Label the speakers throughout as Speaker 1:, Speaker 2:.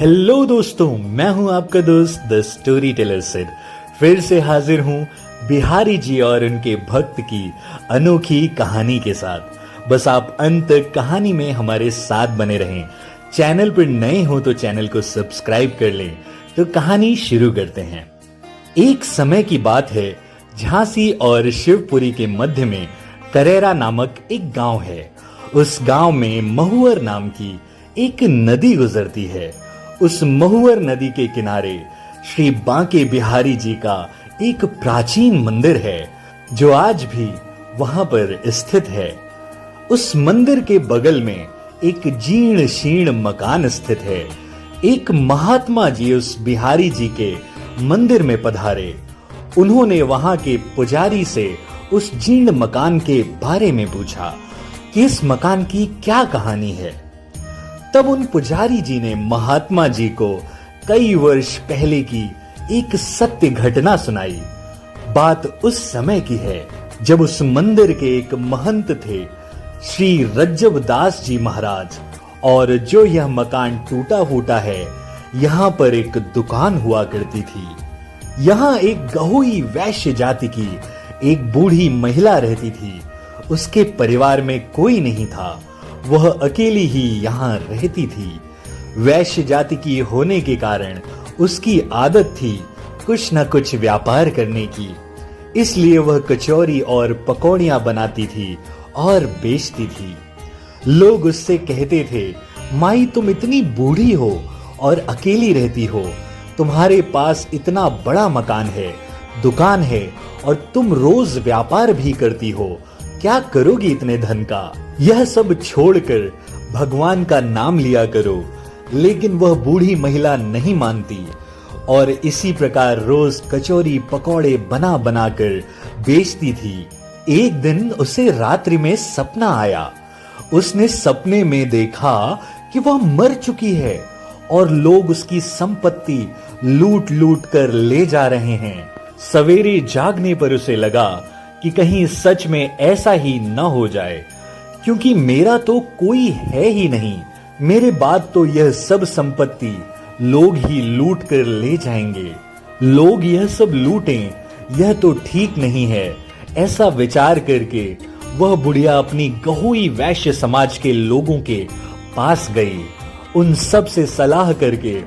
Speaker 1: Hello दोस्तों, मैं हूं आपका दोस्त द स्टोरी टेलर सिड। फिर से हाजिर हूं बिहारी जी और उनके भक्त की अनोखी कहानी के साथ। बस आप अंत तक कहानी में हमारे साथ बने रहें। चैनल पर नए हो तो चैनल को सब्सक्राइब कर लें। तो कहानी शुरू करते हैं। एक समय की बात है, झांसी और शिवपुरी के मध्य में करेरा नामक एक गांव है। उस गांव में महुअर नाम की एक नदी गुजरती है। उस महुअर नदी के किनारे श्री बांके बिहारी जी का एक प्राचीन मंदिर है, जो आज भी वहां पर स्थित है। उस मंदिर के बगल में एक जीर्ण शीर्ण मकान स्थित है। एक महात्मा जी उस बिहारी जी के मंदिर में पधारे। उन्होंने वहां के पुजारी से उस जीर्ण मकान के बारे में पूछा कि इस मकान की क्या कहानी है। तब उन पुजारी जी ने महात्मा जी को कई वर्ष पहले की एक सत्य घटना सुनाई। बात उस समय की है जब उस मंदिर के एक महंत थे, श्री रज्जव दास जी महाराज, और जो यह मकान टूटा फूटा है, यहाँ पर एक दुकान हुआ करती थी। यहाँ एक गहोई वैश्य जाति की एक बूढ़ी महिला रहती थी। उसके परिवार में कोई नहीं था, वह अकेली ही यहाँ रहती थी। वैश्य जाति की होने के कारण उसकी आदत थी कुछ न कुछ व्यापार करने की। इसलिए वह कचौरी और पकौड़ियां बनाती थी और बेचती थी। लोग उससे कहते थे, माई तुम इतनी बूढ़ी हो और अकेली रहती हो, तुम्हारे पास इतना बड़ा मकान है, दुकान है, और तुम रोज व्यापार भी करती हो, क्या करोगी इतने धन का? यह सब छोड़कर भगवान का नाम लिया करो। लेकिन वह बूढ़ी महिला नहीं मानती और इसी प्रकार रोज कचौरी पकौड़े बना बनाकर बेचती थी। एक दिन उसे रात्रि में सपना आया। उसने सपने में देखा कि वह मर चुकी है और लोग उसकी संपत्ति लूट लूट कर ले जा रहे हैं। सवेरे जागने पर उसे लगा कि कहीं सच में ऐसा ही न हो जाए, क्योंकि मेरा तो कोई है ही नहीं। मेरे बाद तो यह सब संपत्ति लोग ही लूट कर ले जाएंगे। लोग यह सब लूटें, यह तो ठीक नहीं है। ऐसा विचार करके वह बुढ़िया अपनी गहोई वैश्य समाज के लोगों के पास गई। उन सब से सलाह करके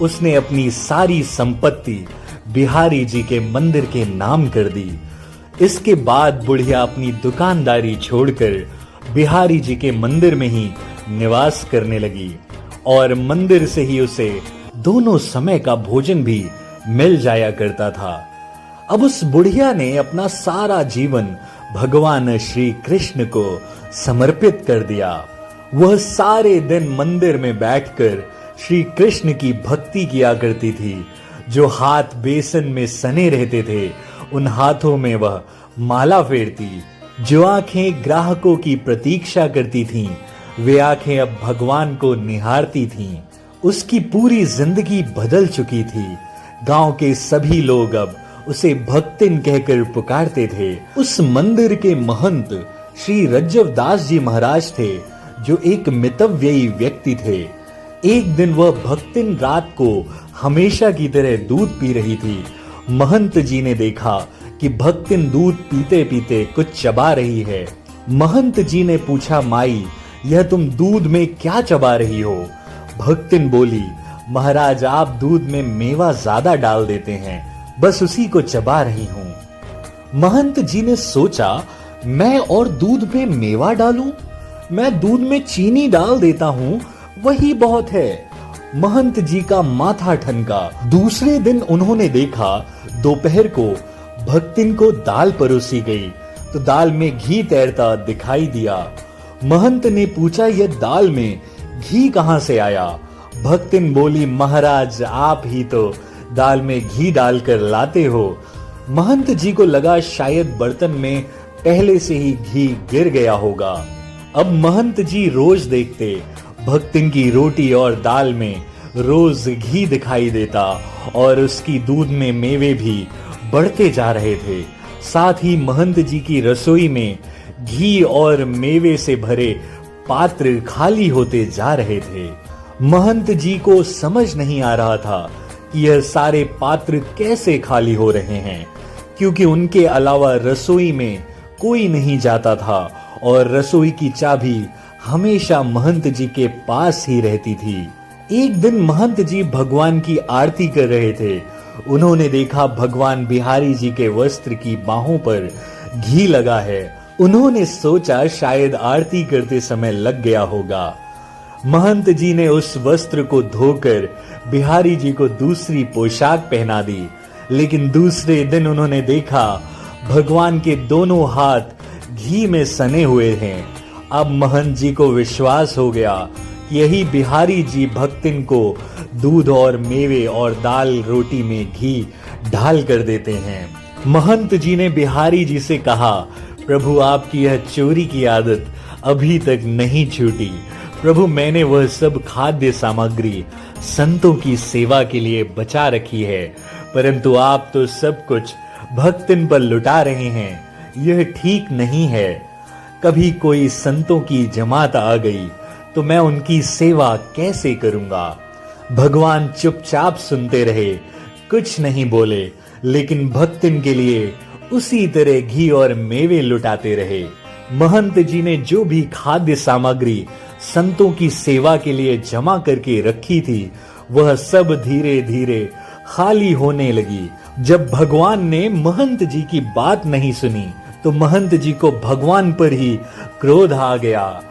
Speaker 1: उसने अपनी सारी संपत्ति बिहारी जी के मंदिर के नाम कर दी। इसके बाद बुढ़िया अपनी दुकानदारी छोड़कर बिहारी जी के मंदिर में ही निवास करने लगी और मंदिर से ही उसे दोनों समय का भोजन भी मिल जाया करता था। अब उस बुढ़िया ने अपना सारा जीवन भगवान श्री कृष्ण को समर्पित कर दिया। वह सारे दिन मंदिर में बैठकर श्री कृष्ण की भक्ति किया करती थी। जो हाथ बेसन में सने रहते थे, उन हाथों में वह माला फेरती। जो आंखें ग्राहकों की प्रतीक्षा करती थीं, वे आंखें अब भगवान को निहारती थीं। उसकी पूरी जिंदगी बदल चुकी थी। गांव के सभी लोग अब उसे भक्तिन कहकर पुकारते थे। उस मंदिर के महंत श्री रज्जव दास जी महाराज थे, जो एक मितव्ययी व्यक्ति थे। एक दिन वह भक्तिन रात को हमेशा की तरह दूध पी रही थी। महंत जी ने देखा कि भक्तिन दूध पीते पीते कुछ चबा रही है। महंत जी ने पूछा, माई यह तुम दूध में क्या चबा रही हो? भक्तिन बोली, महाराज आप दूध में मेवा ज्यादा डाल देते हैं, बस उसी को चबा रही हूं। महंत जी ने सोचा, मैं और दूध में मेवा डालूं? मैं दूध में चीनी डाल देता हूं, वही बहुत है। महंत जी का माथा ठनका। दूसरे दिन उन्होंने देखा दोपहर को भक्तिन को दाल परोसी गई तो दाल में घी तैरता दिखाई दिया। महंत ने पूछा, यह दाल में घी कहां से आया? भक्तिन बोली, महाराज आप ही तो दाल में घी डालकर लाते हो। महंत जी को लगा शायद बर्तन में पहले से ही घी गिर गया होगा। अब महंत जी रोज देखते भक्तिन की रोटी और दाल में रोज घी दिखाई देता और उसकी दूध में मेवे भी बढ़ते जा रहे थे। साथ ही महंत जी की रसोई में घी और मेवे से भरे पात्र खाली होते जा रहे थे। महंत जी को समझ नहीं आ रहा था कि यह सारे पात्र कैसे खाली हो रहे हैं, क्योंकि उनके अलावा रसोई में कोई नहीं जाता था और रसोई की चाबी हमेशा महंत जी के पास ही रहती थी। एक दिन महंत जी भगवान की आरती कर रहे थे। उन्होंने देखा भगवान बिहारी जी के वस्त्र की बाहों पर घी लगा है। उन्होंने सोचा शायद आरती करते समय लग गया होगा। महंत जी ने उस वस्त्र को धोकर बिहारी जी को दूसरी पोशाक पहना दी, लेकिन दूसरे दिन उन्होंने देखा भगवान के दोनों हाथ घी में सने हुए हैं। अब महंत जी को विश्वास हो गया कि यही बिहारी जी भक्तिन को दूध और मेवे और दाल रोटी में घी ढाल कर देते हैं। महंत जी ने बिहारी जी से कहा, प्रभु आपकी यह चोरी की आदत अभी तक नहीं छूटी। प्रभु मैंने वह सब खाद्य सामग्री संतों की सेवा के लिए बचा रखी है, परंतु आप तो सब कुछ भक्तिन पर लुटा रहे हैं। यह ठीक नहीं है। कभी कोई संतों की जमात आ गई तो मैं उनकी सेवा कैसे करूंगा। भगवान चुपचाप सुनते रहे, कुछ नहीं बोले, लेकिन भक्तिन के लिए उसी तरह घी और मेवे लुटाते रहे। महंत जी ने जो भी खाद्य सामग्री संतों की सेवा के लिए जमा करके रखी थी, वह सब धीरे धीरे खाली होने लगी। जब भगवान ने महंत जी की बात नहीं सुनी तो महंत जी को भगवान पर ही क्रोध आ गया,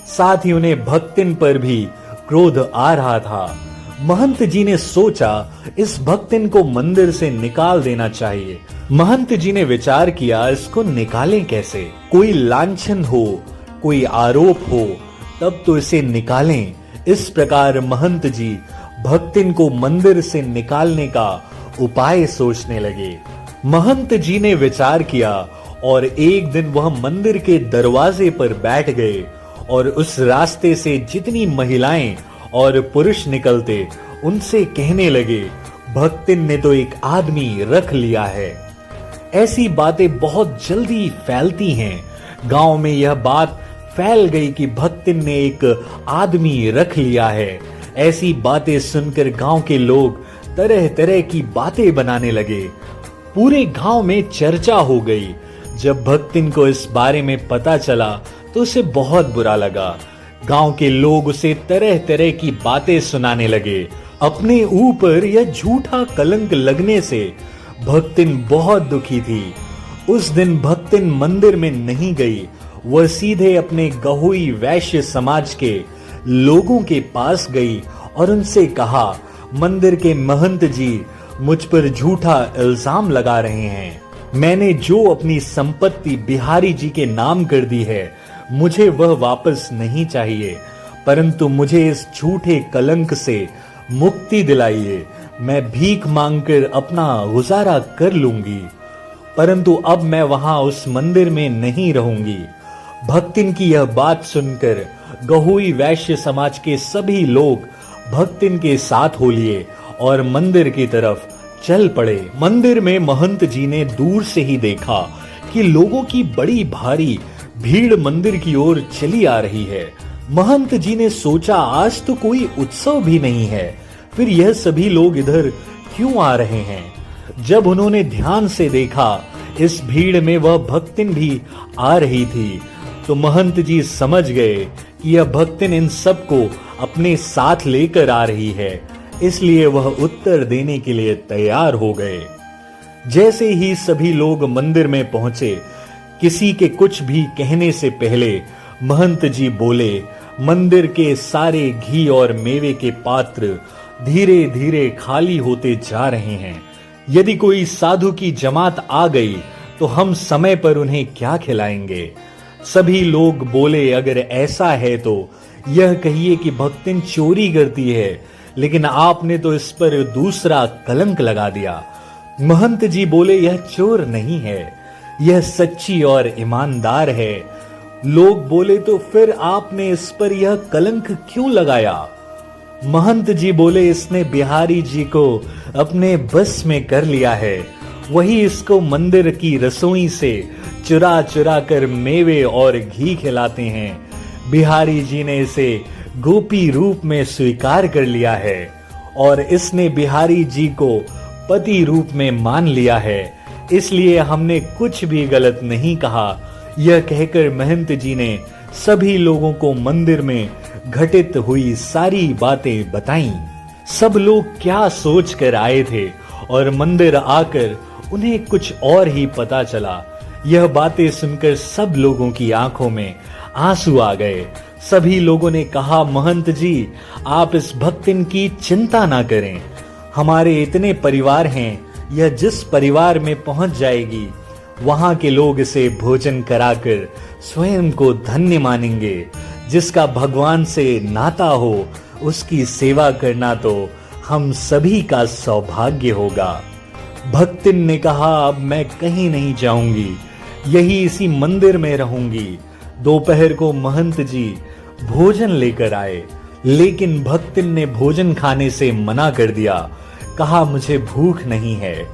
Speaker 1: साथ ही उन्हें भक्तिन पर भी क्रोध आ रहा था। महंत जी ने सोचा इस भक्तिन को मंदिर से निकाल देना चाहिए। महंत जी ने विचार किया इसको निकालें कैसे। कोई लांछन हो, कोई आरोप हो, तब तो इसे निकालें। इस प्रकार महंत जी भक्तिन को मंदिर से निकालने का उपाय सोचने लगे। महंत जी ने विचार किया और एक दिन वह मंदिर के दरवाजे पर बैठ गए और उस रास्ते से जितनी महिलाएं और पुरुष निकलते उनसे कहने लगे, भक्तिन ने तो एक आदमी रख लिया है। ऐसी बातें बहुत जल्दी फैलती हैं। गांव में यह बात फैल गई कि भक्तिन ने एक आदमी रख लिया है। ऐसी बातें सुनकर गांव के लोग तरह तरह की बातें बनाने लगे। पूरे गांव में चर्चा हो गई। जब भक्तिन को इस बारे में पता चला तो उसे बहुत बुरा लगा। गांव के लोग उसे तरह तरह की बातें सुनाने लगे। अपने ऊपर यह झूठा कलंक लगने से भक्तिन बहुत दुखी थी। उस दिन भक्तिन मंदिर में नहीं गई। वह सीधे अपने गहोई वैश्य समाज के लोगों के पास गई और उनसे कहा, मंदिर के महंत जी मुझ पर झूठा इल्जाम लगा रहे हैं। मैंने जो अपनी संपत्ति बिहारी जी के नाम कर दी है, मुझे वह वापस नहीं चाहिए, परंतु मुझे इस झूठे कलंक से मुक्ति दिलाइए। मैं भीख मांगकर अपना गुजारा कर लूंगी, परंतु अब मैं वहां उस मंदिर में नहीं रहूंगी। भक्तिन की यह बात सुनकर गहोई वैश्य समाज के सभी लोग भक्तिन के साथ हो लिए और मंदिर की तरफ चल पड़े। मंदिर में महंत जी ने दूर से ही देखा कि लोगों की बड़ी भारी भीड़ मंदिर की ओर चली आ रही है। महंत जी ने सोचा आज तो कोई उत्सव भी नहीं है, फिर यह सभी लोग इधर क्यों आ रहे हैं। जब उन्होंने ध्यान से देखा इस भीड़ में वह भक्तिन भी आ रही थी, तो महंत जी समझ गए कि यह भक्तिन इन सबको अपने साथ लेकर आ रही है, इसलिए वह उत्तर देने के लिए तैयार हो गए। जैसे ही सभी लोग मंदिर में पहुंचे, किसी के कुछ भी कहने से पहले महंत जी बोले, मंदिर के सारे घी और मेवे के पात्र धीरे धीरे खाली होते जा रहे हैं। यदि कोई साधु की जमात आ गई तो हम समय पर उन्हें क्या खिलाएंगे। सभी लोग बोले, अगर ऐसा है तो यह कहिए कि भक्तिन चोरी करती है, लेकिन आपने तो इस पर दूसरा कलंक लगा दिया। महंत जी बोले, यह चोर नहीं है, यह सच्ची और ईमानदार है। लोग बोले, तो फिर आपने इस पर यह कलंक क्यों लगाया। महंत जी बोले, इसने बिहारी जी को अपने बस में कर लिया है, वही इसको मंदिर की रसोई से चुरा चुरा कर मेवे और घी खिलाते हैं। बिहारी जी ने इसे गोपी रूप में स्वीकार कर लिया है और इसने बिहारी जी को पति रूप में मान लिया है, इसलिए हमने कुछ भी गलत नहीं कहा। यह कहकर महंत जी ने सभी लोगों को मंदिर में घटित हुई सारी बातें बताईं। सब लोग क्या सोच कर आए थे और मंदिर आकर उन्हें कुछ और ही पता चला। यह बातें सुनकर सब लोगों की आंखों में आंसू आ गए। सभी लोगों ने कहा, महंत जी आप इस भक्तिन की चिंता ना करें, हमारे इतने परिवार हैं, यह जिस परिवार में पहुंच जाएगी वहां के लोग इसे भोजन कराकर स्वयं को धन्य मानेंगे। जिसका भगवान से नाता हो उसकी सेवा करना तो हम सभी का सौभाग्य होगा। भक्तिन ने कहा, अब मैं कहीं नहीं जाऊंगी, यही इसी मंदिर में रहूंगी। दोपहर को महंत जी भोजन लेकर आए, लेकिन भक्तिन ने भोजन खाने से मना कर दिया। कहा, मुझे भूख नहीं है।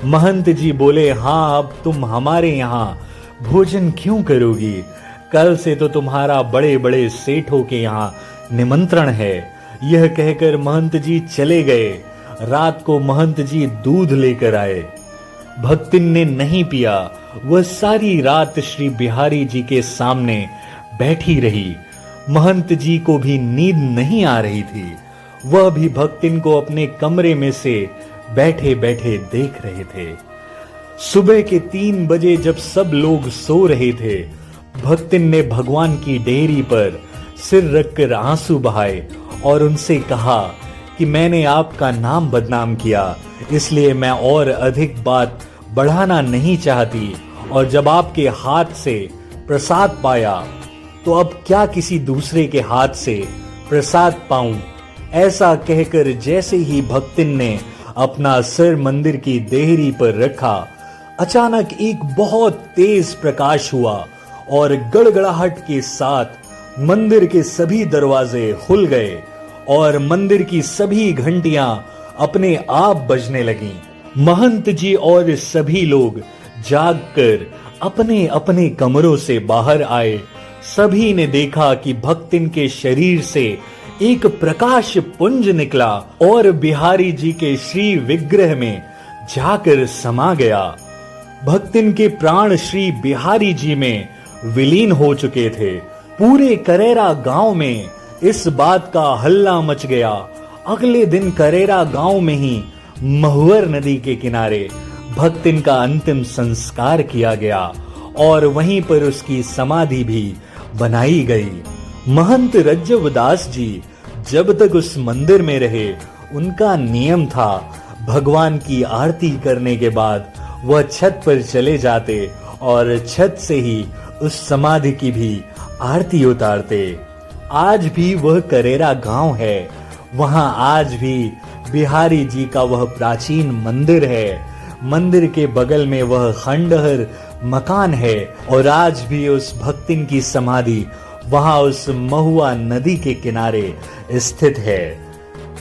Speaker 1: महंत जी बोले, हाँ अब तुम हमारे यहाँ भोजन क्यों करोगी? कल से तो तुम्हारा बड़े बड़े सेठों के यहाँ निमंत्रण है। यह कहकर महंत जी चले गए। रात को महंत जी दूध लेकर आए। भक्तिन ने नहीं पिया। वह सारी रात श्री बिहारी जी के सामने बैठी रही। महंत जी को भी नींद नहीं आ रही थी। वह भी भक्तिन को अपने कमरे में से बैठे बैठे देख रहे थे। सुबह के 3 बजे जब सब लोग सो रहे थे, भक्तिन ने भगवान की डेहरी पर सिर रखकर आंसू बहाए और उनसे कहा कि मैंने आपका नाम बदनाम किया, इसलिए मैं और अधिक बात बढ़ाना नहीं चाहती, और जब आपके हाथ से प्रसाद पाया तो अब क्या किसी दूसरे के हाथ से प्रसाद पाऊं? ऐसा कहकर जैसे ही भक्तिन ने अपना सिर मंदिर की देहरी पर रखा, अचानक एक बहुत तेज प्रकाश हुआ और गड़गड़ाहट के साथ मंदिर के सभी दरवाजे खुल गए और मंदिर की सभी घंटियां अपने आप बजने लगीं। महंत जी और सभी लोग जागकर अपने अपने कमरों से बाहर आए। सभी ने देखा कि भक्तिन के शरीर से एक प्रकाश पुंज निकला और बिहारी जी के श्री विग्रह में जाकर समा गया। भक्तिन के प्राण श्री बिहारी जी में विलीन हो चुके थे। पूरे करेरा गांव में इस बात का हल्ला मच गया। अगले दिन करेरा गांव में ही महुअर नदी के किनारे भक्तिन का अंतिम संस्कार किया गया और वहीं पर उसकी समाधि भी बनाई गई। महंत रज्जवदास जी जब तक उस मंदिर में रहे, उनका नियम था भगवान की आरती करने के बाद वह छत पर चले जाते और छत से ही उस समाधि की भी आरती उतारते। आज भी वह करेरा गांव है, वहां आज भी बिहारी जी का वह प्राचीन मंदिर है। मंदिर के बगल में वह खंडहर मकान है और आज भी उस भक्तिन की समाधि वहां उस महुआ नदी के किनारे स्थित है।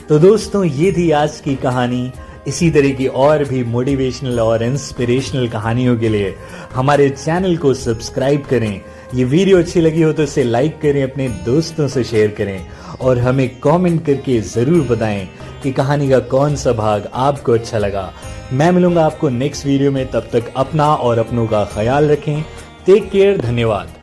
Speaker 1: तो दोस्तों, ये थी आज की कहानी। इसी तरह की और भी मोटिवेशनल और इंस्पिरेशनल कहानियों के लिए हमारे चैनल को सब्सक्राइब करें। ये वीडियो अच्छी लगी हो तो इसे लाइक करें, अपने दोस्तों से शेयर करें और हमें कमेंट करके जरूर बताएं कि कहानी का कौन सा भाग आपको अच्छा लगा। मैं मिलूंगा आपको नेक्स्ट वीडियो में, तब तक अपना और अपनों का ख्याल रखें। टेक केयर, धन्यवाद।